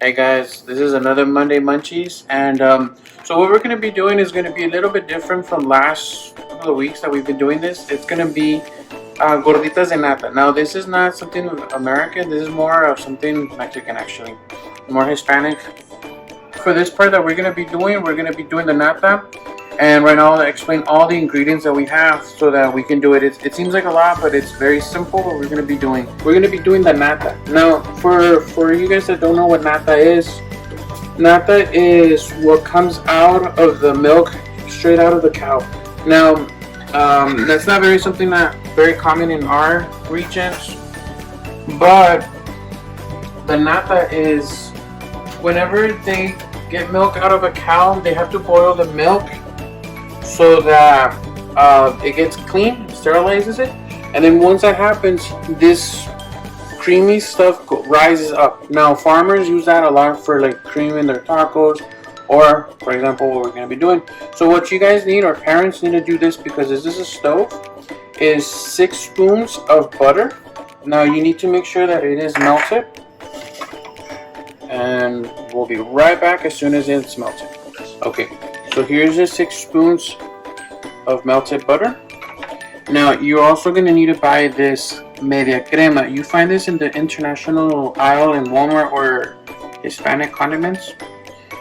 Hey guys, this is another Monday Munchies, and so what we're going to be doing is going to be a little bit different from last couple of weeks that we've been doing this. It's going to be Gorditas and Nata. Now this is not something American, this is more of something Mexican actually, more Hispanic. For this part that we're going to be doing the Nata, and right now I'll explain all the ingredients that we have so that we can do it. It seems like a lot, but it's very simple what we're going to be doing. We're going to be doing the Nata. Now, for you guys that don't know what Nata is what comes out of the milk straight out of the cow. Now, that's not something that very common in our regions, but the Nata is whenever they get milk out of a cow, they have to boil the milk so that it gets clean, sterilizes it, and then once that happens, this creamy stuff rises up. Now farmers use that a lot for like creaming their tacos, or for example what we're going to be doing. So what you guys need, or parents need to do this because this is a stove, is 6 spoons of butter. Now you need to make sure that it is melted, and we'll be right back as soon as it's melted. Okay, so here's the 6 spoons of melted butter. Now you're also going to need to buy this media crema. You find this in the international aisle in Walmart or Hispanic condiments.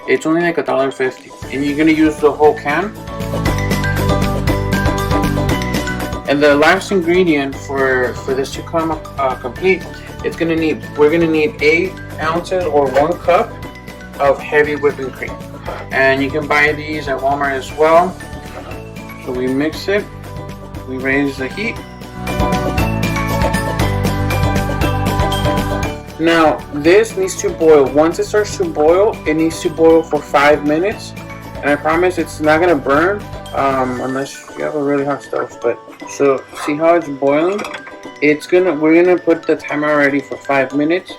It's only like $1.50, and you're going to use the whole can. And the last ingredient for this to come complete, we're going to need 8 ounces or 1 cup of heavy whipping cream, and you can buy these at Walmart as well. So we mix it, we raise the heat. Now this needs to boil. Once it starts to boil, it needs to boil for 5 minutes, and I promise it's not gonna burn unless you have a really hot stove. But so see how it's boiling? We're gonna put the timer already for 5 minutes.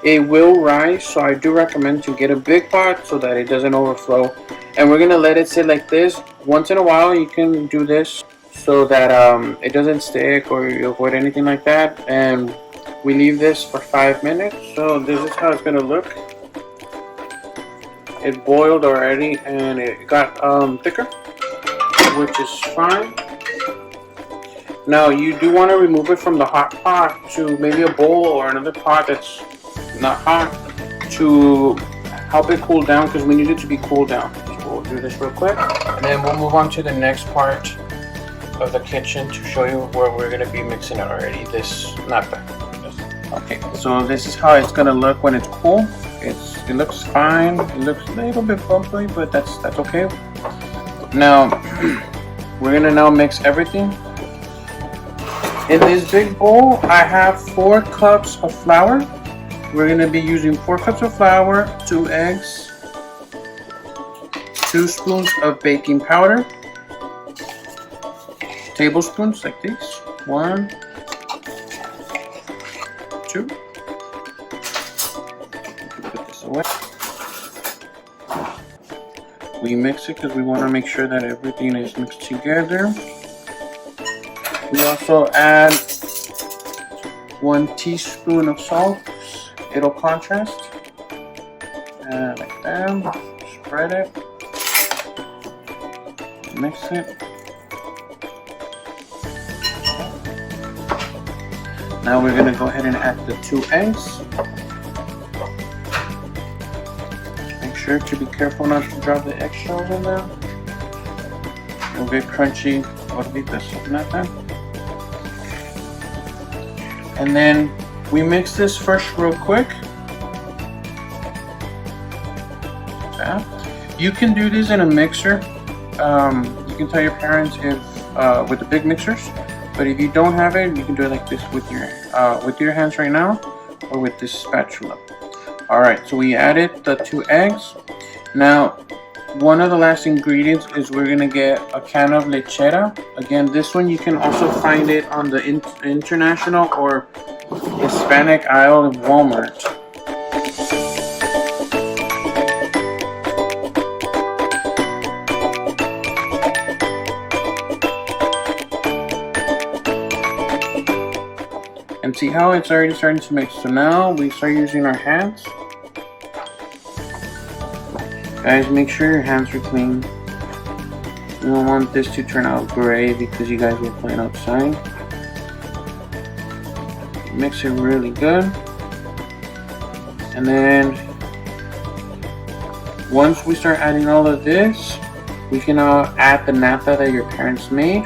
It will rise, so I do recommend to get a big pot so that it doesn't overflow. And we're gonna let it sit like this. Once in a while you can do this so that it doesn't stick or you avoid anything like that. And we leave this for 5 minutes. So this is how it's gonna look. It boiled already and it got thicker, which is fine. Now you do want to remove it from the hot pot to maybe a bowl or another pot that's not hot to help it cool down, because we need it to be cooled down. So we'll do this real quick, and then we'll move on to the next part of the kitchen to show you where we're going to be mixing it already. This Nata. Okay, so this is how it's going to look when it's cool. It looks fine. It looks a little bit bumpy, but that's okay. Now we're going to now mix everything. In this big bowl, I have 4 cups of flour. We're going to be using 4 cups of flour, 2 eggs, 2 spoons of baking powder, tablespoons like these, 1, 2. Put this away. We mix it because we want to make sure that everything is mixed together. We also add 1 teaspoon of salt. It'll contrast. And like that. Spread it. Mix it. Now we're going to go ahead and add the 2 eggs. Make sure to be careful not to drop the eggshells in there. It'll get crunchy. Gorditas, not that. And then we mix this first real quick. You can do this in a mixer. You can tell your parents if with the big mixers, but if you don't have it, you can do it like this with your hands right now, or with this spatula. All right, so we added the 2 eggs. Now one of the last ingredients is we're gonna get a can of lechera. Again, this one you can also find it on the international or Hispanic aisle in Walmart. And see how it's already starting to mix. So now we start using our hands Guys, make sure your hands are clean. You don't want this to turn out gray because you guys were playing outside. Mix it really good. And then once we start adding all of this, we can add the nata that your parents made.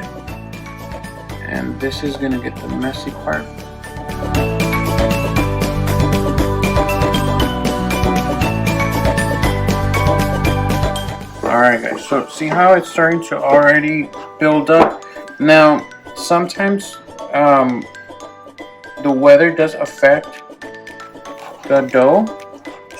And this is gonna get the messy part. Alright guys, so see how it's starting to already build up? Now, sometimes the weather does affect the dough.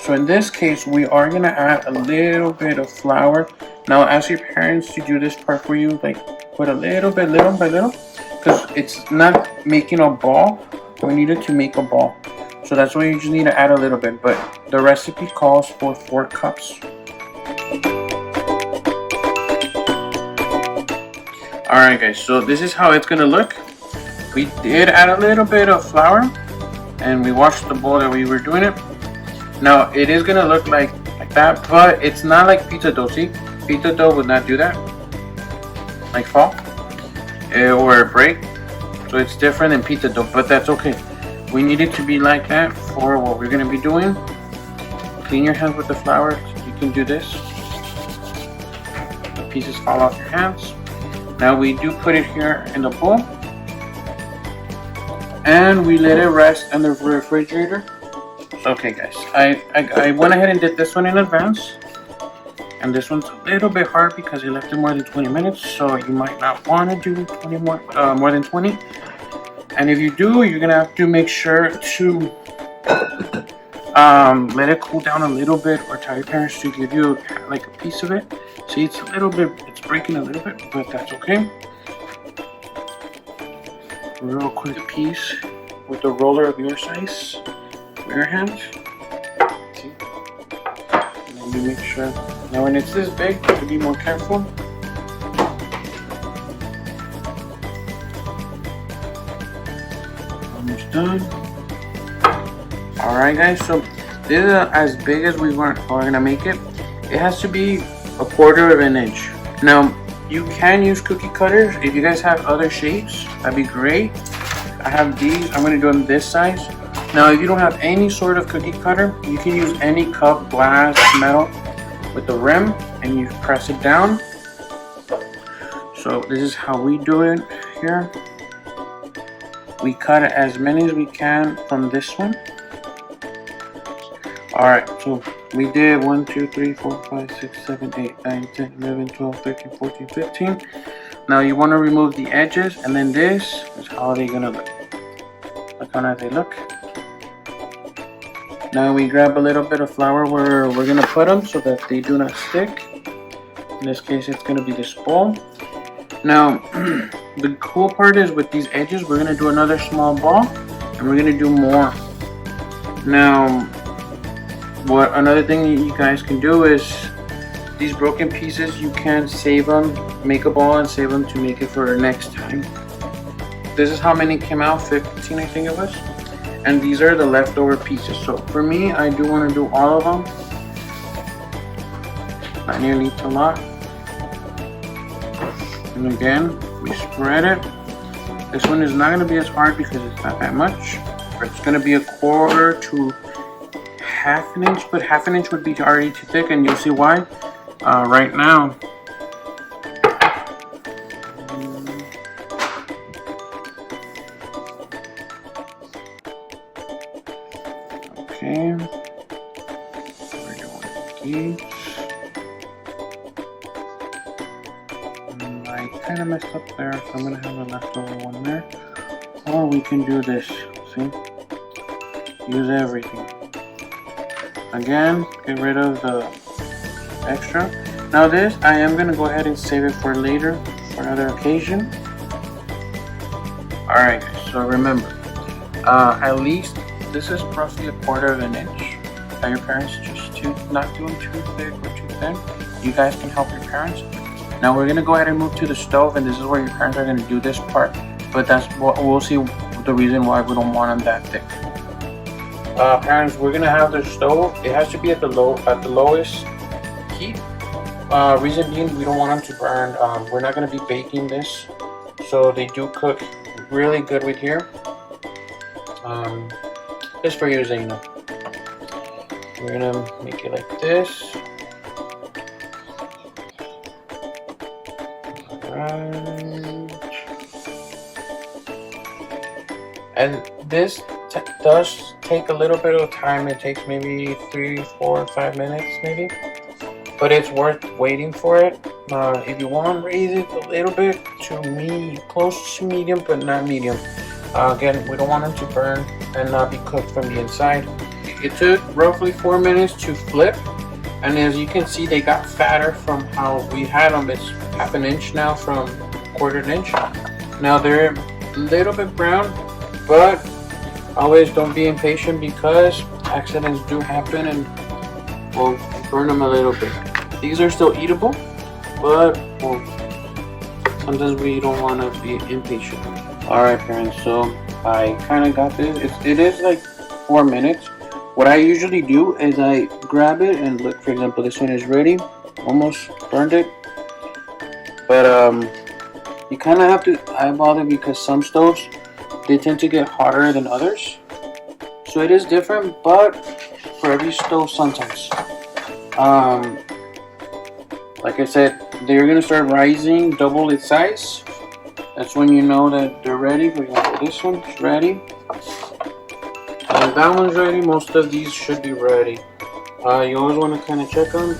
So in this case, we are gonna add a little bit of flour. Now ask your parents to do this part for you, like put a little bit, little by little, because it's not making a ball. We need it to make a ball. So that's why you just need to add a little bit, but the recipe calls for 4 cups. Alright guys, so this is how it's gonna look. We did add a little bit of flour and we washed the bowl that we were doing it. Now it is gonna look like that, but it's not like pizza dough. See, pizza dough would not do that, like fall or break. So it's different than pizza dough, but that's okay. We need it to be like that for what we're gonna be doing. Clean your hands with the flour. You can do this. The pieces fall off your hands. Now we do put it here in the bowl. And we let it rest in the refrigerator. Okay guys, I went ahead and did this one in advance. And this one's a little bit hard because I left it more than 20 minutes. So you might not want to do more than 20. And if you do, you're going to have to make sure to let it cool down a little bit. Or tell your parents to give you like a piece of it. See, it's a little bit, it's breaking a little bit, but that's okay. Real quick piece with the roller of your size, your hands. See? And then you make sure. Now when it's this big, you have to be more careful. Almost done. Alright guys, so this is as big as we're gonna make it. It has to be 1/4 of an inch. Now you can use cookie cutters. If you guys have other shapes, that'd be great. I have these. I'm going to do them this size. Now, if you don't have any sort of cookie cutter, you can use any cup, glass, metal with the rim, and you press it down. So this is how we do it here. We cut as many as we can from this one. Alright, so we did 1, 2, 3, 4, 5, 6, 7, 8, 9, 10, 11, 12, 13, 14, 15. Now you want to remove the edges, and then this is how they're going to look. Look how nice they look. Now we grab a little bit of flour where we're going to put them so that they do not stick. In this case, it's going to be this bowl. Now, the cool part is with these edges, we're going to do another small ball, and we're going to do more. Now, what another thing that you guys can do is these broken pieces, you can save them, make a ball and save them to make it for next time. This is how many came out, 15 I think it was. And these are the leftover pieces. So for me, I do want to do all of them. Not nearly a lot. And again, we spread it. This one is not going to be as hard because it's not that much. It's going to be 1/4 to 1/2 inch, but 1/2 inch would be already too thick, and you'll see why right now. Okay, we're doing these. I kind of messed up there, so I'm gonna have a leftover one there. Or we can do this. See, use everything. Again, get rid of the extra. Now this, I am going to go ahead and save it for later, for another occasion. Alright guys, so remember, at least, this is roughly 1/4 of an inch. Tell your parents just to not do them too thick or too thin. You guys can help your parents. Now we're going to go ahead and move to the stove, and this is where your parents are going to do this part. But that's what we'll see the reason why we don't want them that thick. Parents, we're gonna have the stove. It has to be at the lowest heat. Reason being, we don't want them to burn. We're not going to be baking this, so they do cook really good with here. Just for you, Zaina. We're gonna make it like this. Alright. And this does take a little bit of time. It takes maybe 3, 4, 5 minutes maybe. But it's worth waiting for it. If you want to raise it a little bit to close to medium, but not medium. Again, we don't want them to burn and not be cooked from the inside. It took roughly 4 minutes to flip, and as you can see, they got fatter from how we had them. It's half an inch now from 1/4 inch. Now they're a little bit brown, but always don't be impatient because accidents do happen and we'll burn them a little bit. These are still eatable, but well, sometimes we don't want to be impatient. Alright parents, so I kind of got this. It is like 4 minutes. What I usually do is I grab it and look, for example, this one is ready. Almost burned it. But you kind of have to eyeball it because some stoves, they tend to get hotter than others. So it is different, but for every stove sometimes. Like I said, they're going to start rising, double its size. That's when you know that they're ready. For example, this one's ready. And that one's ready. Most of these should be ready. You always want to kind of check them.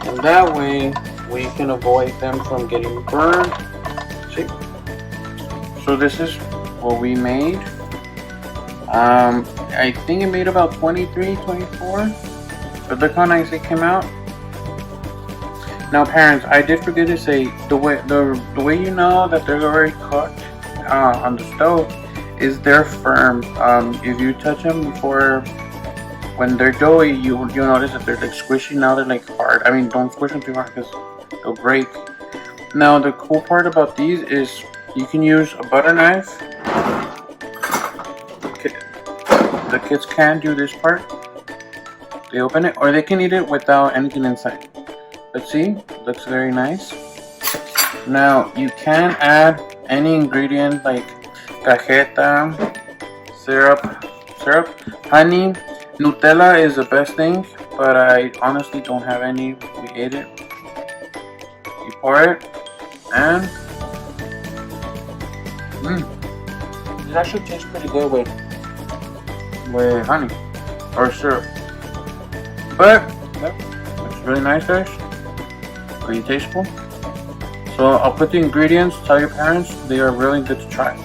And that way, we can avoid them from getting burned. See? So this is what we made. I think it made about 23, 24. But look how nice it came out. Now parents, I did forget to say, the way you know that they're already cooked on the stove is they're firm. If you touch them before, when they're doughy, you'll notice that they're like squishy. Now they're like hard. I mean, don't squish them too hard because they'll break. Now the cool part about these is you can use a butter knife. The kids can do this part. They open it, or they can eat it without anything inside. Let's see, looks very nice. Now you can add any ingredient like cajeta, syrup, honey, Nutella is the best thing, but I honestly don't have any. We ate it. You pour it, and it actually tastes pretty good with honey or syrup. But it's really nice, guys. Pretty tasteful. So I'll put the ingredients. Tell your parents they are really good to try.